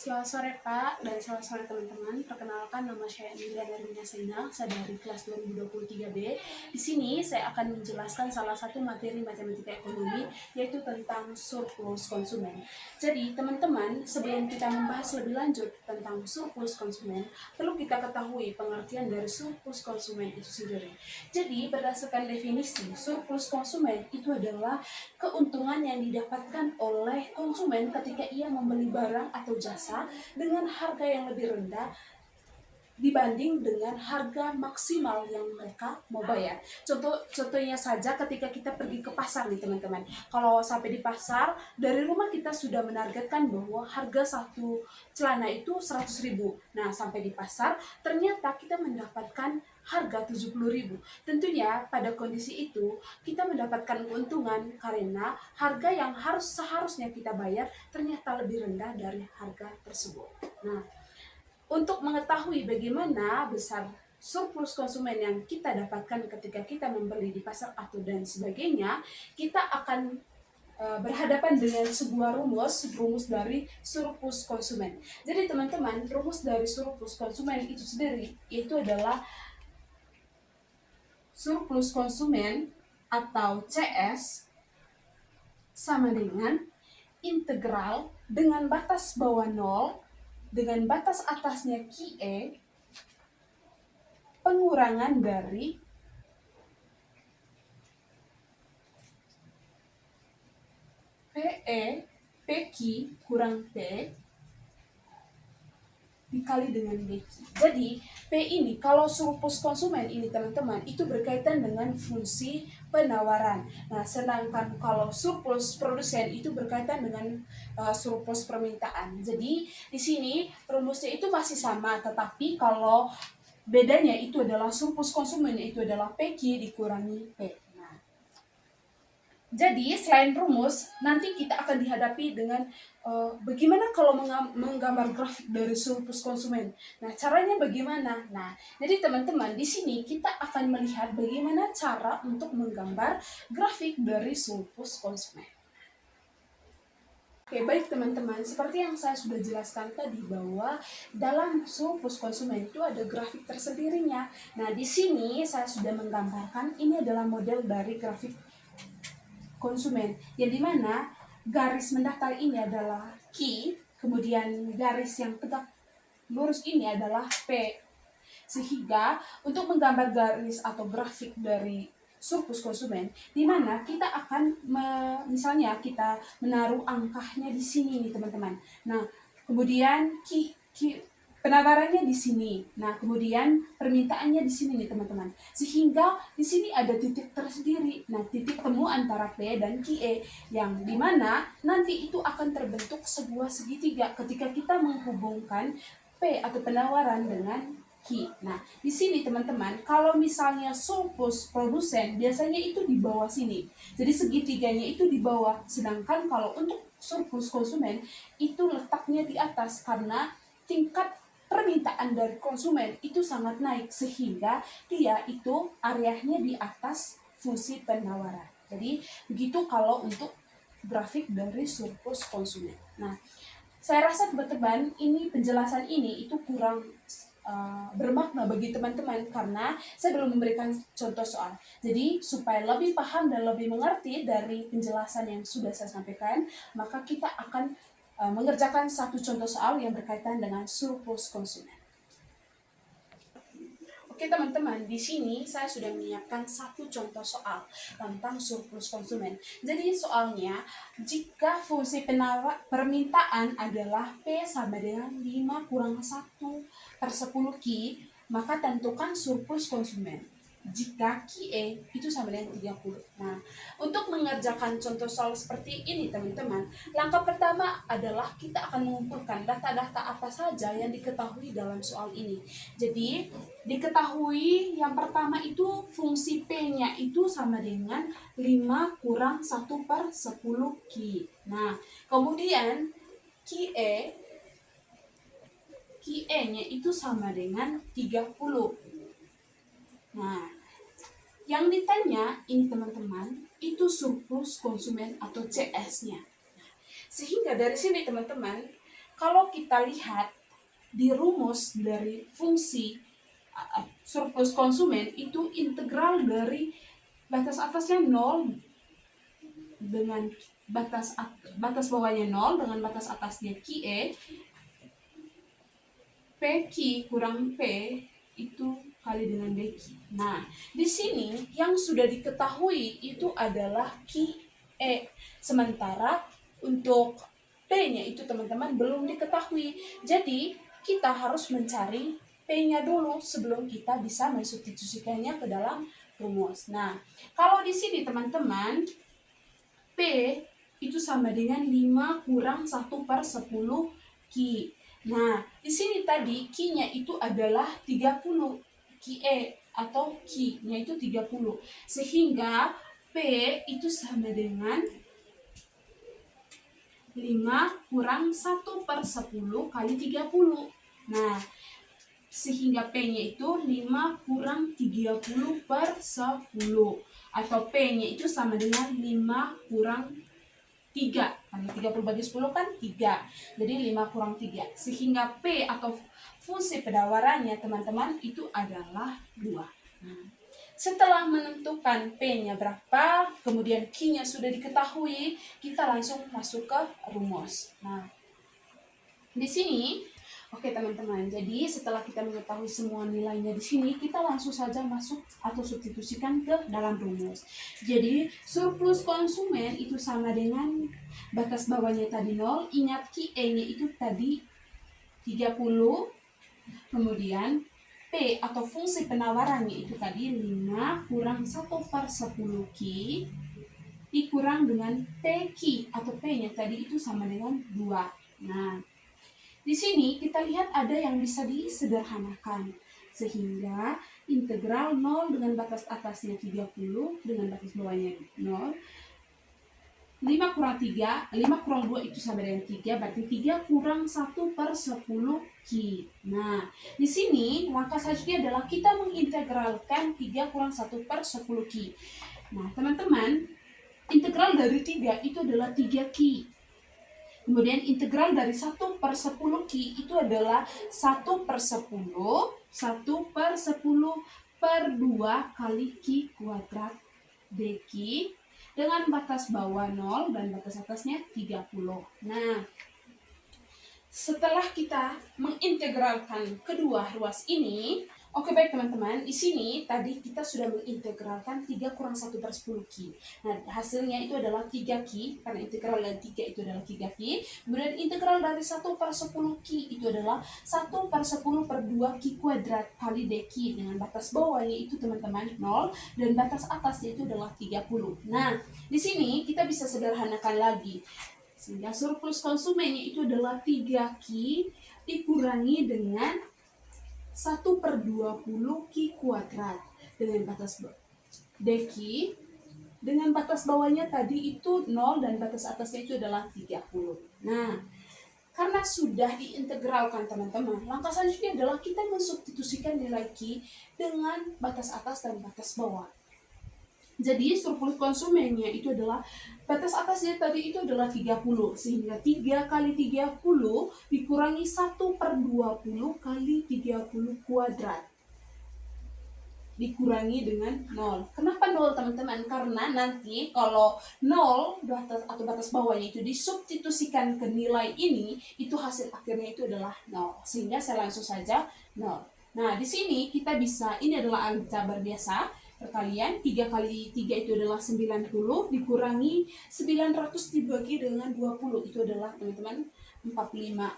Selamat sore Pak, dan selamat sore teman-teman. Perkenalkan, nama saya Emilia Darmina Sena, saya dari kelas 2023B. Di sini saya akan menjelaskan salah satu materi matematika ekonomi, yaitu tentang surplus konsumen. Jadi teman-teman, sebelum kita membahas lebih lanjut tentang surplus konsumen, perlu kita ketahui pengertian dari surplus konsumen itu sendiri. Jadi berdasarkan definisi, surplus konsumen itu adalah keuntungan yang didapatkan oleh konsumen ketika ia membeli barang atau jasa dengan harga yang lebih rendah dibanding dengan harga maksimal yang mereka mau bayar. Contohnya saja ketika kita pergi ke pasar nih teman-teman. Kalau sampai di pasar, dari rumah kita sudah menargetkan bahwa harga satu celana itu 100.000. Nah, sampai di pasar, ternyata kita mendapatkan harga 70.000. Tentunya pada kondisi itu, kita mendapatkan keuntungan karena harga yang seharusnya kita bayar ternyata lebih rendah dari harga tersebut. Nah, untuk mengetahui bagaimana besar surplus konsumen yang kita dapatkan ketika kita membeli di pasar atau dan sebagainya, kita akan berhadapan dengan sebuah rumus dari surplus konsumen. Jadi teman-teman, rumus dari surplus konsumen itu sendiri itu adalah surplus konsumen atau CS sama dengan integral dengan batas bawah 0 dengan batas atasnya QE pengurangan dari PE PQ kurang P dikali dengan DQ. Jadi P ini kalau surplus konsumen ini teman-teman itu berkaitan dengan fungsi penawaran. Nah, sedangkan kalau surplus produsen itu berkaitan dengan surplus permintaan. Jadi di sini rumusnya itu masih sama, tetapi kalau bedanya itu adalah surplus konsumen itu adalah PQ dikurangi P. Nah, jadi selain rumus, nanti kita akan dihadapi dengan bagaimana kalau menggambar grafik dari surplus konsumen. Nah, caranya bagaimana? Nah, jadi teman-teman di sini kita akan melihat bagaimana cara untuk menggambar grafik dari surplus konsumen. Oke, baik teman-teman, seperti yang saya sudah jelaskan tadi bahwa dalam surplus konsumen itu ada grafik tersendirinya. Nah, di sini saya sudah menggambarkan ini adalah model dari grafik konsumen, yang dimana garis mendaftar ini adalah Q, kemudian garis yang tegak lurus ini adalah P. Sehingga untuk menggambar garis atau grafik dari surplus konsumen, di mana kita akan misalnya kita menaruh angkanya di sini nih teman-teman. Nah, kemudian penawarannya di sini. Nah, kemudian permintaannya di sini nih teman-teman. Sehingga di sini ada titik tersendiri. Nah, titik temu antara P dan QE yang dimana nanti itu akan terbentuk sebuah segitiga ketika kita menghubungkan P atau penawaran dengan Q. Nah, di sini teman-teman, kalau misalnya surplus produsen biasanya itu di bawah sini. Jadi segitiganya itu di bawah. Sedangkan kalau untuk surplus konsumen itu letaknya di atas karena tingkat permintaan dari konsumen itu sangat naik sehingga dia itu areanya di atas fungsi penawaran. Jadi begitu kalau untuk grafik dari surplus konsumen. Nah, saya rasa teman-teman ini penjelasan ini itu kurang bermakna bagi teman-teman karena saya belum memberikan contoh soal. Jadi supaya lebih paham dan lebih mengerti dari penjelasan yang sudah saya sampaikan, maka kita akan mengerjakan satu contoh soal yang berkaitan dengan surplus konsumen. Oke teman-teman, di sini saya sudah menyiapkan satu contoh soal tentang surplus konsumen. Jadi soalnya, jika fungsi permintaan adalah P sama dengan 5 kurang 1/10 Q, maka tentukan surplus konsumen. Jika QE itu sama dengan 30. Nah, untuk mengerjakan contoh soal seperti ini teman-teman, langkah pertama adalah kita akan mengumpulkan data-data apa saja yang diketahui dalam soal ini. Jadi, diketahui yang pertama itu fungsi P-nya itu sama dengan 5 kurang 1/10 Q. Nah, kemudian QE-nya itu sama dengan 30. Nah, yang ditanya ini teman-teman, itu surplus konsumen atau CS-nya. Sehingga dari sini teman-teman, kalau kita lihat di rumus dari fungsi surplus konsumen itu integral dari batas atasnya 0 dengan batas bawahnya 0 dengan batas atasnya QE, PQ kurang P itu kali dengan DQ. Nah, di sini yang sudah diketahui itu adalah QE. Sementara untuk P-nya itu teman-teman belum diketahui. Jadi, kita harus mencari P-nya dulu sebelum kita bisa mensubstitusikannya ke dalam rumus. Nah, kalau di sini teman-teman P itu sama dengan 5 kurang 1/10 Q. Nah, di sini tadi Q-nya itu adalah 30. QE atau Q-nya itu 30. Sehingga P itu sama dengan 5 kurang 1/10 kali 30. Nah, sehingga P-nya itu 5 kurang 30/10. Atau P-nya itu sama dengan 5 kurang 3. Karena 30 bagi 10 kan 3. Jadi 5 kurang 3. Sehingga P atau fungsi penawarannya teman-teman itu adalah 2. Nah, setelah menentukan P-nya berapa, kemudian Q-nya sudah diketahui, kita langsung masuk ke rumus. Nah, di sini oke teman-teman, jadi setelah kita mengetahui semua nilainya di sini, kita langsung saja masuk atau substitusikan ke dalam rumus. Jadi surplus konsumen itu sama dengan batas bawahnya tadi 0, ingat QE-nya itu tadi 30, kemudian P atau fungsi penawarannya itu tadi 5 kurang 1/10 Q dikurang dengan PQ atau P-nya tadi itu sama dengan 2. Nah, di sini kita lihat ada yang bisa disederhanakan, sehingga integral 0 dengan batas atasnya 30 dengan batas bawahnya 0. 5 kurang 3, 5 kurang 2 itu sama dengan 3, berarti 3 kurang 1/10 Q. Nah, di sini langkah selanjutnya adalah kita mengintegralkan 3 kurang 1/10 Q. Nah, teman-teman, integral dari 3 itu adalah 3 Q. Kemudian integral dari 1/10 Q itu adalah 1/10 per 2 kali Q kuadrat dQ dengan batas bawah 0 dan batas atasnya 30. Nah, setelah kita mengintegralkan kedua ruas ini, oke baik teman-teman, di sini tadi kita sudah mengintegralkan 3 kurang 1/10 Q. Nah, hasilnya itu adalah 3 Q, karena integral dari 3 itu adalah 3 Q. Kemudian integral dari 1/10 Q itu adalah 1/10 per 2 Q kuadrat kali dQ dengan batas bawahnya itu teman-teman 0 dan batas atasnya itu adalah 30. Nah, di sini kita bisa sederhanakan lagi. Sehingga surplus konsumennya itu adalah 3 Q dikurangi dengan 1/20 Q kuadrat dengan batas dQ dengan batas bawahnya tadi itu 0 dan batas atasnya itu adalah 30. Nah, karena sudah diintegralkan teman-teman, langkah selanjutnya adalah kita mensubstitusikan nilai Q dengan batas atas dan batas bawah. Jadi surplus konsumennya itu adalah batas atasnya tadi itu adalah 30, sehingga 3 kali 30 dikurangi 1/20 kali 30 kuadrat dikurangi dengan 0. Kenapa 0 teman-teman? Karena nanti kalau 0 batas atau batas bawahnya itu disubstitusikan ke nilai ini, itu hasil akhirnya itu adalah 0. Sehingga saya langsung saja 0. Nah, di sini kita bisa, ini adalah aljabar biasa perkalian, 3 kali 3 itu adalah 90, dikurangi 900 dibagi dengan 20, itu adalah teman-teman 45.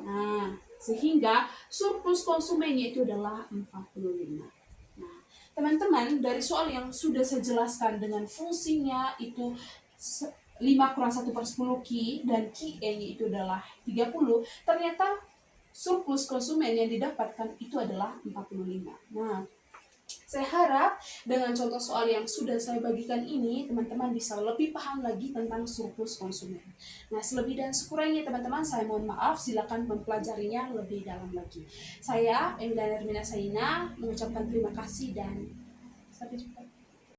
Nah, sehingga surplus konsumennya itu adalah 45. Nah, teman-teman, dari soal yang sudah saya jelaskan dengan fungsinya itu 5 kurang 1/10 Q dan QE-nya itu adalah 30, ternyata surplus konsumen yang didapatkan itu adalah 45. Nah, saya harap dengan contoh soal yang sudah saya bagikan ini, teman-teman bisa lebih paham lagi tentang surplus konsumen. Nah, selebih dan sekurangnya teman-teman, saya mohon maaf, silakan mempelajarinya lebih dalam lagi. Saya, Emilia Hermina Saina, mengucapkan terima kasih dan sampai jumpa.